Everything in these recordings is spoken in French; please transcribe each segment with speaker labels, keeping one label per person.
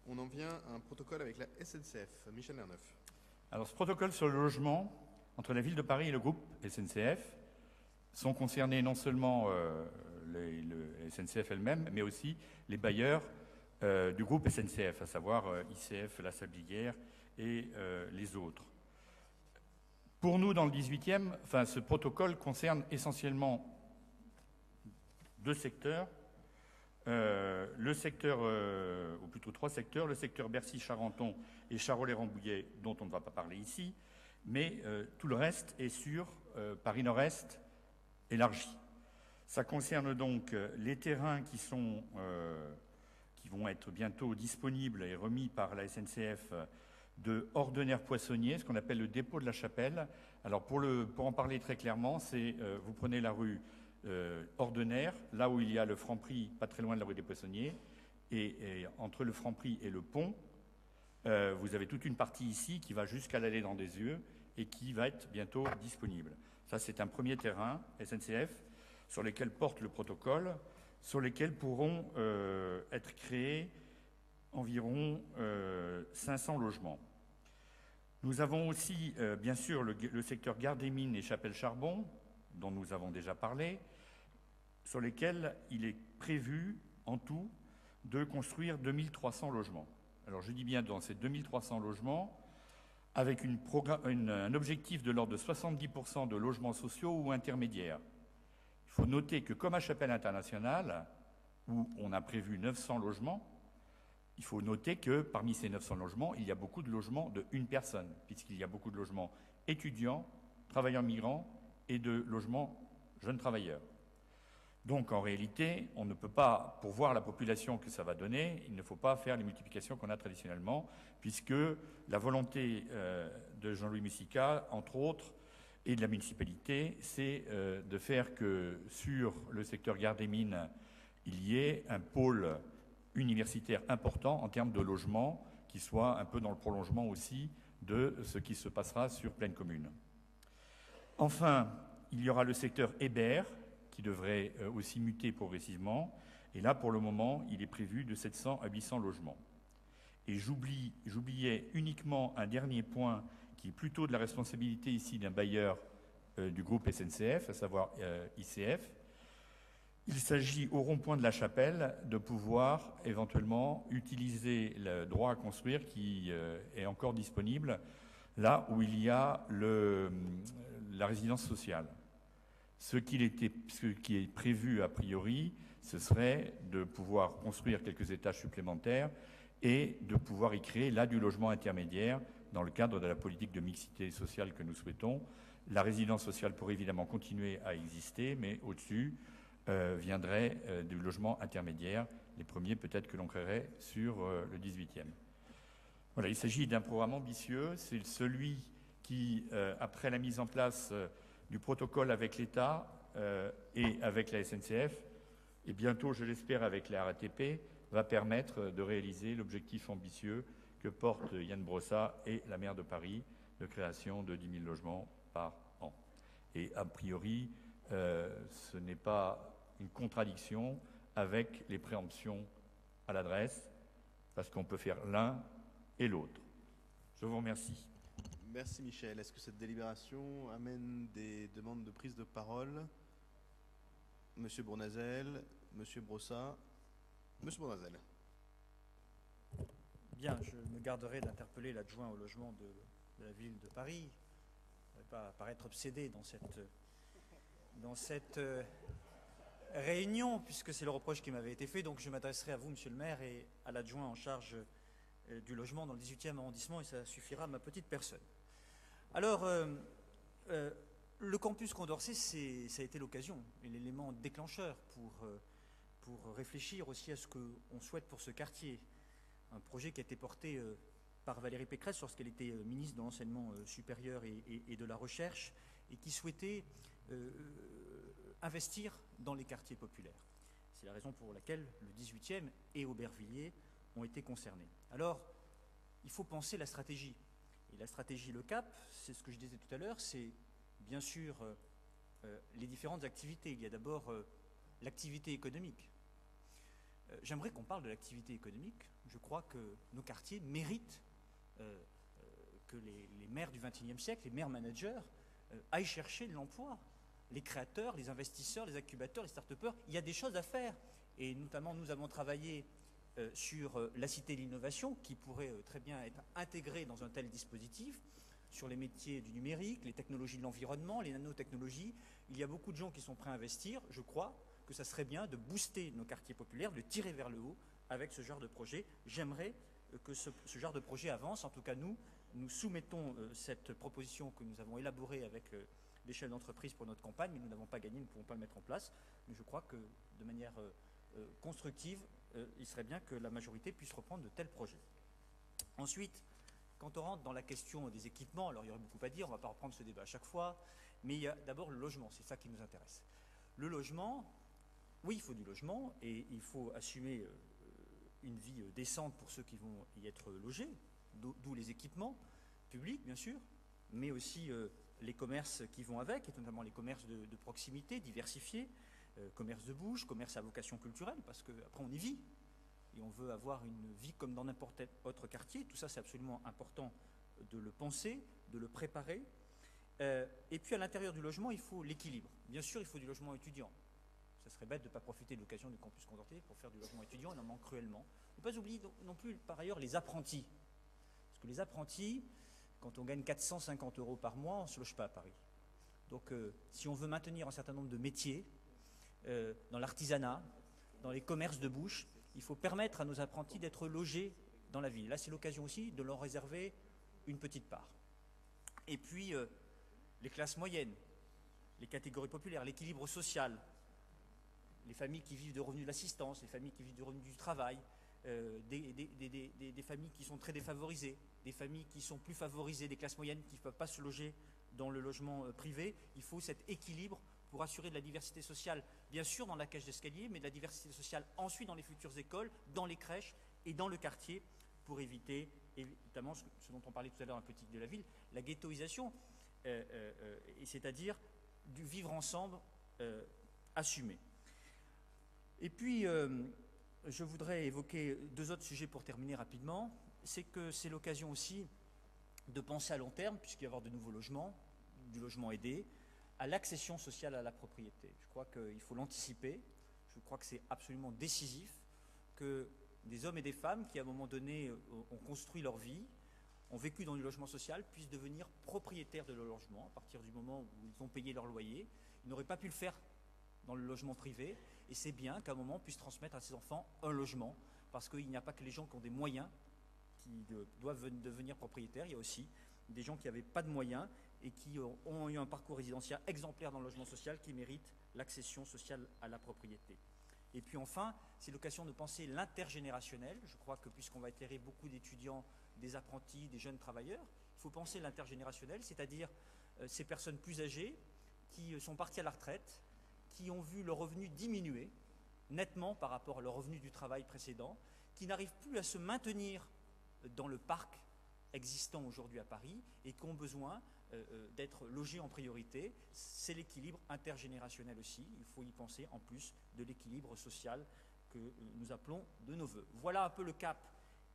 Speaker 1: on en vient à un protocole avec la SNCF. Michel Lerneuf.
Speaker 2: Alors, ce protocole sur le logement entre la ville de Paris et le groupe SNCF sont concernés non seulement le SNCF elle-même, mais aussi les bailleurs du groupe SNCF, à savoir ICF, La Sablière et les autres. Pour nous, dans le 18e, ce protocole concerne essentiellement deux secteurs. Le secteur, ou plutôt trois secteurs, le secteur Bercy-Charenton et Charolais-Rambouillet, dont on ne va pas parler ici, mais tout le reste est sur Paris Nord-Est élargi. Ça concerne donc les terrains qui vont être bientôt disponibles et remis par la SNCF de Ordener-Poissonnier, ce qu'on appelle le dépôt de la Chapelle. Alors pour en parler très clairement, c'est vous prenez la rue Ordener, là où il y a le Franprix, pas très loin de la rue des Poissonniers, et entre le Franprix et le pont, vous avez toute une partie ici qui va jusqu'à l'allée dans des yeux et qui va être bientôt disponible. Ça, c'est un premier terrain SNCF sur lequel porte le protocole, sur lesquels pourront être créés environ 500 logements. Nous avons aussi, bien sûr, le secteur Gare des Mines et Chapelle-Charbon, dont nous avons déjà parlé, sur lesquels il est prévu, en tout, de construire 2300 logements. Alors je dis bien dans ces 2300 logements, avec un objectif de l'ordre de 70% de logements sociaux ou intermédiaires. Il faut noter que comme à Chapelle Internationale, où on a prévu 900 logements, il faut noter que parmi ces 900 logements, il y a beaucoup de logements de une personne, puisqu'il y a beaucoup de logements étudiants, travailleurs migrants et de logements jeunes travailleurs. Donc en réalité, on ne peut pas, pour voir la population que ça va donner, il ne faut pas faire les multiplications qu'on a traditionnellement, puisque la volonté de Jean-Louis Mussica, entre autres, et de la municipalité, c'est de faire que sur le secteur Gare des Mines, il y ait un pôle universitaire important en termes de logement, qui soit un peu dans le prolongement aussi de ce qui se passera sur Plaine Commune. Enfin, il y aura le secteur Hébert, qui devrait aussi muter progressivement. Et là, pour le moment, il est prévu de 700 à 800 logements. Et j'oubliais uniquement un dernier point qui est plutôt de la responsabilité ici d'un bailleur du groupe SNCF, à savoir ICF. Il s'agit au rond-point de la Chapelle de pouvoir éventuellement utiliser le droit à construire qui est encore disponible là où il y a la résidence sociale. Ce qui est prévu a priori, ce serait de pouvoir construire quelques étages supplémentaires et de pouvoir y créer là du logement intermédiaire dans le cadre de la politique de mixité sociale que nous souhaitons. La résidence sociale pourrait évidemment continuer à exister, mais au-dessus viendrait du logement intermédiaire, les premiers peut-être que l'on créerait sur le 18e. Voilà, il s'agit d'un programme ambitieux, c'est celui qui, après la mise en place du protocole avec l'État et avec la SNCF, et bientôt, je l'espère, avec la RATP, va permettre de réaliser l'objectif ambitieux que portent Yann Brossat et la maire de Paris de création de 10 000 logements par an. Et a priori, ce n'est pas une contradiction avec les préemptions à l'adresse, parce qu'on peut faire l'un et l'autre. Je vous remercie.
Speaker 1: Merci Michel. Est-ce que cette délibération amène des demandes de prise de parole? Monsieur Bournazel, Monsieur Brossat. Monsieur Bournazel.
Speaker 3: Bien, je me garderai d'interpeller l'adjoint au logement de la ville de Paris. Je ne vais pas paraître obsédé dans cette réunion, puisque c'est le reproche qui m'avait été fait. Donc je m'adresserai à vous, monsieur le maire, et à l'adjoint en charge du logement dans le 18e arrondissement, et ça suffira à ma petite personne. Alors, le campus Condorcet, ça a été l'occasion, l'élément déclencheur pour réfléchir aussi à ce qu'on souhaite pour ce quartier. Un projet qui a été porté par Valérie Pécresse lorsqu'elle était ministre de l'Enseignement supérieur et de la Recherche, et qui souhaitait investir dans les quartiers populaires. C'est la raison pour laquelle le 18e et Aubervilliers ont été concernés. Alors, il faut penser la stratégie. Et la stratégie, le cap, c'est ce que je disais tout à l'heure, c'est bien sûr les différentes activités. Il y a d'abord l'activité économique. J'aimerais qu'on parle de l'activité économique. Je crois que nos quartiers méritent que les maires du XXIe siècle, les maires managers, aillent chercher de l'emploi. Les créateurs, les investisseurs, les incubateurs, les start-upers, il y a des choses à faire. Et notamment, nous avons travaillé sur la cité de l'innovation, qui pourrait très bien être intégrée dans un tel dispositif, sur les métiers du numérique, les technologies de l'environnement, les nanotechnologies. Il y a beaucoup de gens qui sont prêts à investir. Je crois que ça serait bien de booster nos quartiers populaires, de tirer vers le haut avec ce genre de projet. J'aimerais que ce genre de projet avance. En tout cas, nous soumettons cette proposition que nous avons élaborée avec les chefs d'entreprise pour notre campagne, mais nous n'avons pas gagné, nous ne pouvons pas le mettre en place. Mais je crois que de manière constructive, il serait bien que la majorité puisse reprendre de tels projets. Ensuite, quand on rentre dans la question des équipements, alors il y aurait beaucoup à dire, on ne va pas reprendre ce débat à chaque fois, mais il y a d'abord le logement, c'est ça qui nous intéresse. Le logement, oui, il faut du logement et il faut assumer une vie décente pour ceux qui vont y être logés, d'où les équipements publics, bien sûr, mais aussi les commerces qui vont avec, et notamment les commerces de proximité, diversifiés, commerce de bouche, commerce à vocation culturelle, parce qu'après on y vit, et on veut avoir une vie comme dans n'importe quel autre quartier. Tout ça, c'est absolument important de le penser, de le préparer. Et puis à l'intérieur du logement, il faut l'équilibre. Bien sûr, il faut du logement étudiant. Ça serait bête de ne pas profiter de l'occasion du campus Condorcet pour faire du logement étudiant, on en manque cruellement. Ne pas oublier non plus, par ailleurs, les apprentis. Parce que les apprentis, quand on gagne 450 € par mois, on ne se loge pas à Paris. Donc si on veut maintenir un certain nombre de métiers, dans l'artisanat, dans les commerces de bouche, il faut permettre à nos apprentis d'être logés dans la ville. Là, c'est l'occasion aussi de leur réserver une petite part. Et puis, les classes moyennes, les catégories populaires, l'équilibre social, les familles qui vivent de revenus d'assistance, les familles qui vivent de revenus du travail, des familles qui sont très défavorisées, des familles qui sont plus favorisées, des classes moyennes qui ne peuvent pas se loger dans le logement privé. Il faut cet équilibre pour assurer de la diversité sociale, bien sûr dans la cage d'escalier, mais de la diversité sociale ensuite dans les futures écoles, dans les crèches et dans le quartier, pour éviter, évidemment, ce dont on parlait tout à l'heure dans la politique de la ville, la ghettoisation, c'est-à-dire du vivre ensemble assumé. Et puis, je voudrais évoquer deux autres sujets pour terminer rapidement. C'est que c'est l'occasion aussi de penser à long terme, puisqu'il va y avoir de nouveaux logements, du logement aidé, à l'accession sociale à la propriété. Je crois qu'il faut l'anticiper. Je crois que c'est absolument décisif que des hommes et des femmes qui, à un moment donné, ont construit leur vie, ont vécu dans du logement social, puissent devenir propriétaires de leur logement à partir du moment où ils ont payé leur loyer. Ils n'auraient pas pu le faire dans le logement privé, et c'est bien qu'à un moment on puisse transmettre à ses enfants un logement, parce qu'il n'y a pas que les gens qui ont des moyens qui doivent devenir propriétaires, il y a aussi des gens qui n'avaient pas de moyens et qui ont eu un parcours résidentiel exemplaire dans le logement social qui méritent l'accession sociale à la propriété. Et puis enfin, c'est l'occasion de penser l'intergénérationnel. Je crois que puisqu'on va éclairer beaucoup d'étudiants, des apprentis, des jeunes travailleurs, il faut penser l'intergénérationnel, c'est-à-dire ces personnes plus âgées qui sont parties à la retraite, qui ont vu leur revenu diminuer nettement par rapport à leur revenu du travail précédent, qui n'arrivent plus à se maintenir dans le parc existant aujourd'hui à Paris et qui ont besoin d'être logés en priorité. C'est l'équilibre intergénérationnel aussi. Il faut y penser en plus de l'équilibre social que nous appelons de nos voeux. Voilà un peu le cap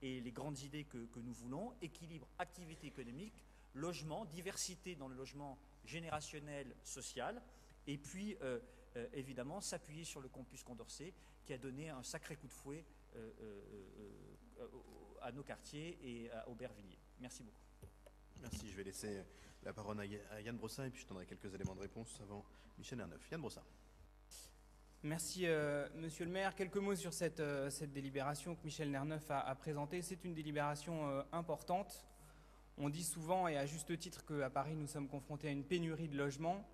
Speaker 3: et les grandes idées que nous voulons. Équilibre, activité économique, logement, diversité dans le logement générationnel, social, et puis évidemment s'appuyer sur le campus Condorcet qui a donné un sacré coup de fouet à nos quartiers et à Aubervilliers. Merci beaucoup.
Speaker 1: Merci, je vais laisser la parole à Yann Brossat et puis je donnerai quelques éléments de réponse avant Michel Erneuf. Yann Brossat.
Speaker 4: Merci Monsieur le maire. Quelques mots sur cette délibération que Michel Nerneuf a présentée. C'est une délibération importante. On dit souvent et à juste titre qu'à Paris nous sommes confrontés à une pénurie de logements.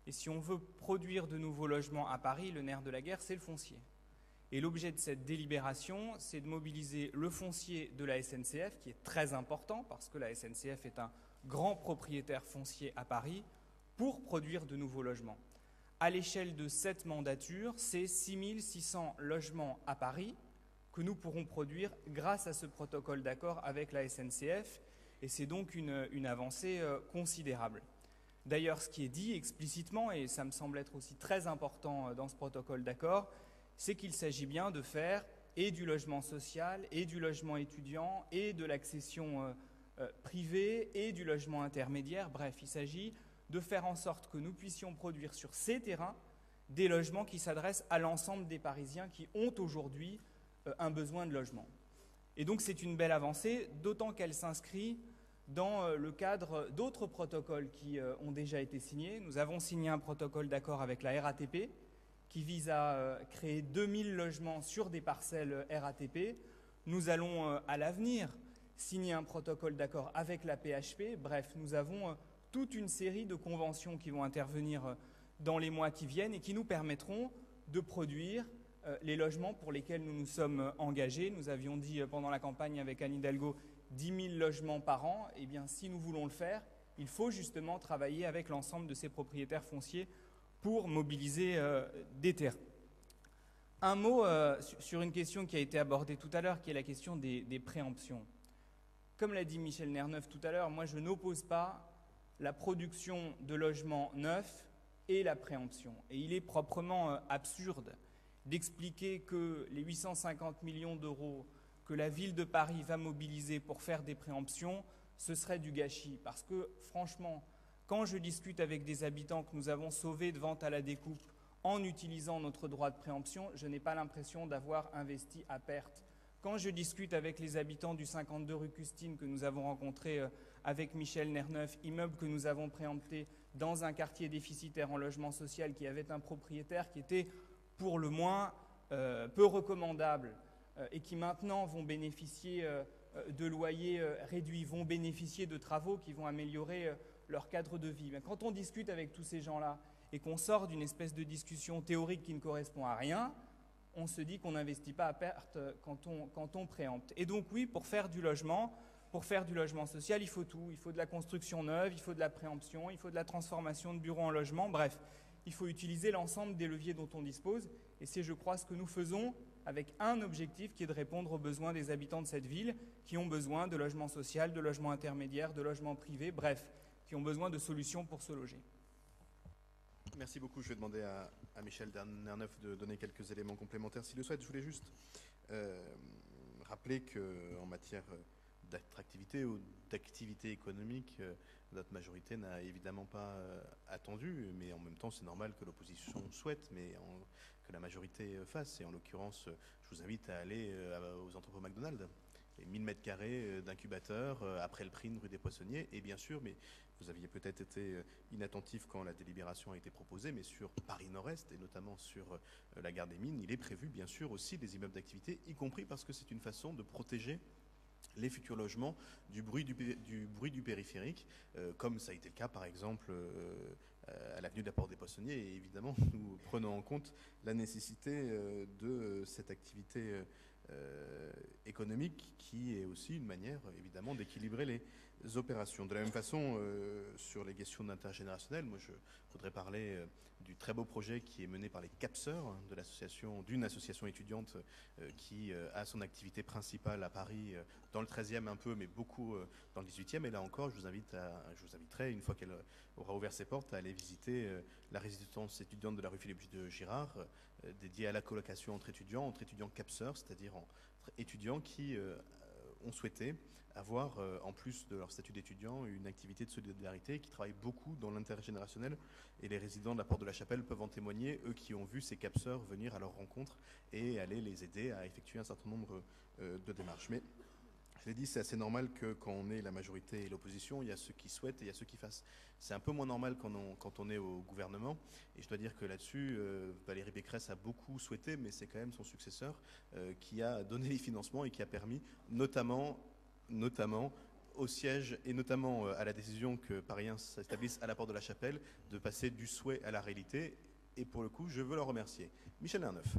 Speaker 4: Et si on veut produire de nouveaux logements à Paris, le nerf de la guerre, c'est le foncier. Et l'objet de cette délibération, c'est de mobiliser le foncier de la SNCF, qui est très important, parce que la SNCF est un grand propriétaire foncier à Paris, pour produire de nouveaux logements. À l'échelle de cette mandature, c'est 6600 logements à Paris que nous pourrons produire grâce à ce protocole d'accord avec la SNCF, et c'est donc une avancée considérable. D'ailleurs, ce qui est dit explicitement, et ça me semble être aussi très important dans ce protocole d'accord, c'est qu'il s'agit bien de faire et du logement social, et du logement étudiant, et de l'accession privée, et du logement intermédiaire. Bref, il s'agit de faire en sorte que nous puissions produire sur ces terrains des logements qui s'adressent à l'ensemble des Parisiens qui ont aujourd'hui un besoin de logement. Et donc c'est une belle avancée, d'autant qu'elle s'inscrit dans le cadre d'autres protocoles qui ont déjà été signés. Nous avons signé un protocole d'accord avec la RATP qui vise à créer 2000 logements sur des parcelles RATP. Nous allons à l'avenir signer un protocole d'accord avec la PHP. Bref, nous avons toute une série de conventions qui vont intervenir dans les mois qui viennent et qui nous permettront de produire les logements pour lesquels nous nous sommes engagés. Nous avions dit pendant la campagne avec Anne Hidalgo 10 000 logements par an. Eh bien, si nous voulons le faire, il faut justement travailler avec l'ensemble de ces propriétaires fonciers pour mobiliser des terrains. Un mot sur une question qui a été abordée tout à l'heure, qui est la question des préemptions. Comme l'a dit Michel Nerneuf tout à l'heure, moi je n'oppose pas la production de logements neufs et la préemption. Et il est proprement absurde d'expliquer que les 850 millions d'euros que la ville de Paris va mobiliser pour faire des préemptions, ce serait du gâchis. Parce que franchement, quand je discute avec des habitants que nous avons sauvés de vente à la découpe en utilisant notre droit de préemption, je n'ai pas l'impression d'avoir investi à perte. Quand je discute avec les habitants du 52 rue Custine que nous avons rencontrés avec Michel Nerneuf, immeuble que nous avons préempté dans un quartier déficitaire en logement social qui avait un propriétaire qui était pour le moins peu recommandable et qui maintenant vont bénéficier de loyers réduits, vont bénéficier de travaux qui vont améliorer leur cadre de vie. Mais quand on discute avec tous ces gens-là et qu'on sort d'une espèce de discussion théorique qui ne correspond à rien, on se dit qu'on n'investit pas à perte quand on préempte. Et donc oui, pour faire du logement social, il faut tout. Il faut de la construction neuve, il faut de la préemption, il faut de la transformation de bureaux en logement. Bref, il faut utiliser l'ensemble des leviers dont on dispose. Et c'est, je crois, ce que nous faisons avec un objectif qui est de répondre aux besoins des habitants de cette ville qui ont besoin de logement social, de logement intermédiaire, de logement privé, bref, qui ont besoin de solutions pour se loger.
Speaker 1: Merci beaucoup. Je vais demander à Michel Nerneuf de donner quelques éléments complémentaires s'il le souhaite. Je voulais juste rappeler qu'en matière d'attractivité ou d'activité économique, notre majorité n'a évidemment pas attendu, mais en même temps c'est normal que l'opposition souhaite, que la majorité fasse. Et en l'occurrence, je vous invite à aller aux entrepôts McDonald's. Et 1000 mètres carrés d'incubateur après le prix rue des Poissonniers. Et bien sûr, mais vous aviez peut-être été inattentif quand la délibération a été proposée, mais sur Paris Nord-Est et notamment sur la gare des Mines, il est prévu bien sûr aussi des immeubles d'activité, y compris parce que c'est une façon de protéger les futurs logements du bruit du périphérique, comme ça a été le cas par exemple à l'avenue de la Porte des Poissonniers. Et évidemment, nous prenons en compte la nécessité de cette activité économique qui est aussi une manière évidemment d'équilibrer les opérations. De la même façon, sur les questions d'intergénérationnel, moi je voudrais parler du très beau projet qui est mené par les CAPSeurs d'une association étudiante qui a son activité principale à Paris, dans le 13e un peu, mais beaucoup dans le 18e. Et là encore, je vous inviterai, une fois qu'elle aura ouvert ses portes, à aller visiter la résidence étudiante de la rue Philippe de Girard, dédiée à la colocation entre étudiants CAPSeurs, c'est-à-dire entre étudiants qui ont souhaité avoir, en plus de leur statut d'étudiant, une activité de solidarité, qui travaille beaucoup dans l'intergénérationnel. Et les résidents de la Porte de la Chapelle peuvent en témoigner, eux qui ont vu ces CAPSeurs venir à leur rencontre et aller les aider à effectuer un certain nombre de démarches. Mais je l'ai dit, c'est assez normal que quand on est la majorité et l'opposition, il y a ceux qui souhaitent et il y a ceux qui fassent. C'est un peu moins normal quand on est au gouvernement. Et je dois dire que là-dessus, Valérie Pécresse a beaucoup souhaité, mais c'est quand même son successeur qui a donné les financements et qui a permis, notamment au siège et notamment à la décision que Pariens s'établisse à la Porte de la Chapelle, de passer du souhait à la réalité. Et pour le coup, je veux le remercier. Michel Nerneuf.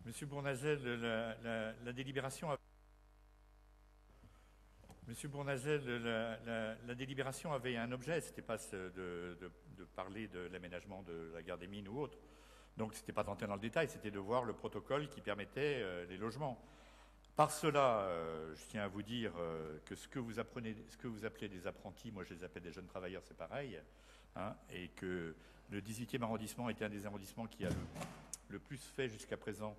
Speaker 2: Monsieur Bournazel, la délibération avait un objet, ce n'était pas de parler de l'aménagement de la gare des Mines ou autre. Donc ce n'était pas d'entrer dans le détail, c'était de voir le protocole qui permettait les logements. Par cela, je tiens à vous dire que ce que vous appelez des apprentis, moi je les appelle des jeunes travailleurs, c'est pareil. hein, et que le 18e arrondissement était un des arrondissements qui a le plus fait jusqu'à présent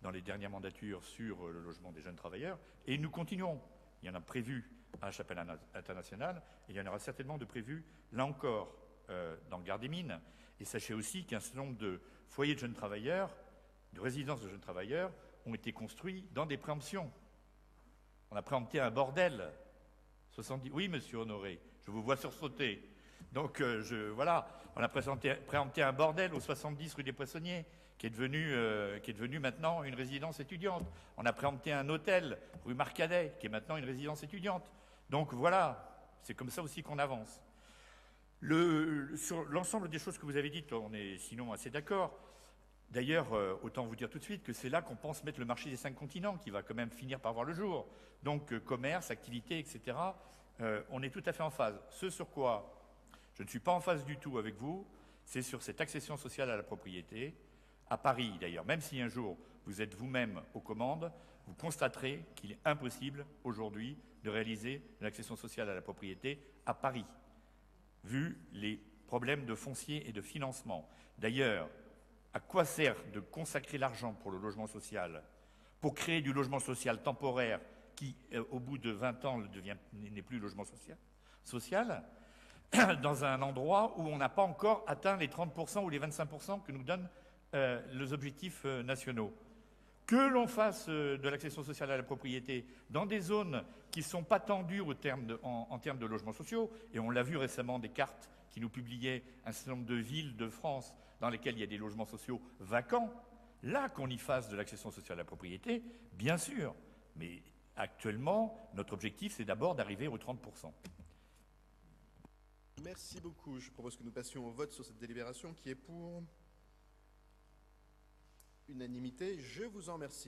Speaker 2: dans les dernières mandatures sur le logement des jeunes travailleurs. Et nous continuons. Il y en a prévu à la Chapelle internationale, et il y en aura certainement de prévus, là encore, dans Gare des Mines. Et sachez aussi qu'un certain nombre de foyers de jeunes travailleurs, de résidences de jeunes travailleurs, ont été construits dans des préemptions. On a préempté un bordel. 70... Oui, monsieur Honoré, je vous vois sursauter. Donc, voilà, on a préempté un bordel au 70 rue des Poissonniers, qui est devenu maintenant une résidence étudiante. On a préempté un hôtel rue Marcadet, qui est maintenant une résidence étudiante. Donc voilà, c'est comme ça aussi qu'on avance. Sur l'ensemble des choses que vous avez dites, on est sinon assez d'accord. D'ailleurs, autant vous dire tout de suite que c'est là qu'on pense mettre le marché des 5 continents, qui va quand même finir par voir le jour. Donc commerce, activité, etc., on est tout à fait en phase. Ce sur quoi je ne suis pas en phase du tout avec vous, c'est sur cette accession sociale à la propriété. À Paris, d'ailleurs, même si un jour vous êtes vous-même aux commandes, vous constaterez qu'il est impossible aujourd'hui de réaliser l'accession sociale à la propriété à Paris, vu les problèmes de foncier et de financement. D'ailleurs, à quoi sert de consacrer l'argent pour le logement social, pour créer du logement social temporaire qui, au bout de 20 ans, n'est plus logement social, dans un endroit où on n'a pas encore atteint les 30% ou les 25% que nous donnent les objectifs nationaux. Que l'on fasse de l'accession sociale à la propriété dans des zones qui ne sont pas tendues en termes de logements sociaux, et on l'a vu récemment des cartes qui nous publiaient un certain nombre de villes de France dans lesquelles il y a des logements sociaux vacants, là qu'on y fasse de l'accession sociale à la propriété, bien sûr. Mais actuellement, notre objectif, c'est d'abord d'arriver aux 30%.
Speaker 1: Merci beaucoup. Je propose que nous passions au vote sur cette délibération qui est pour unanimité. Je vous en remercie.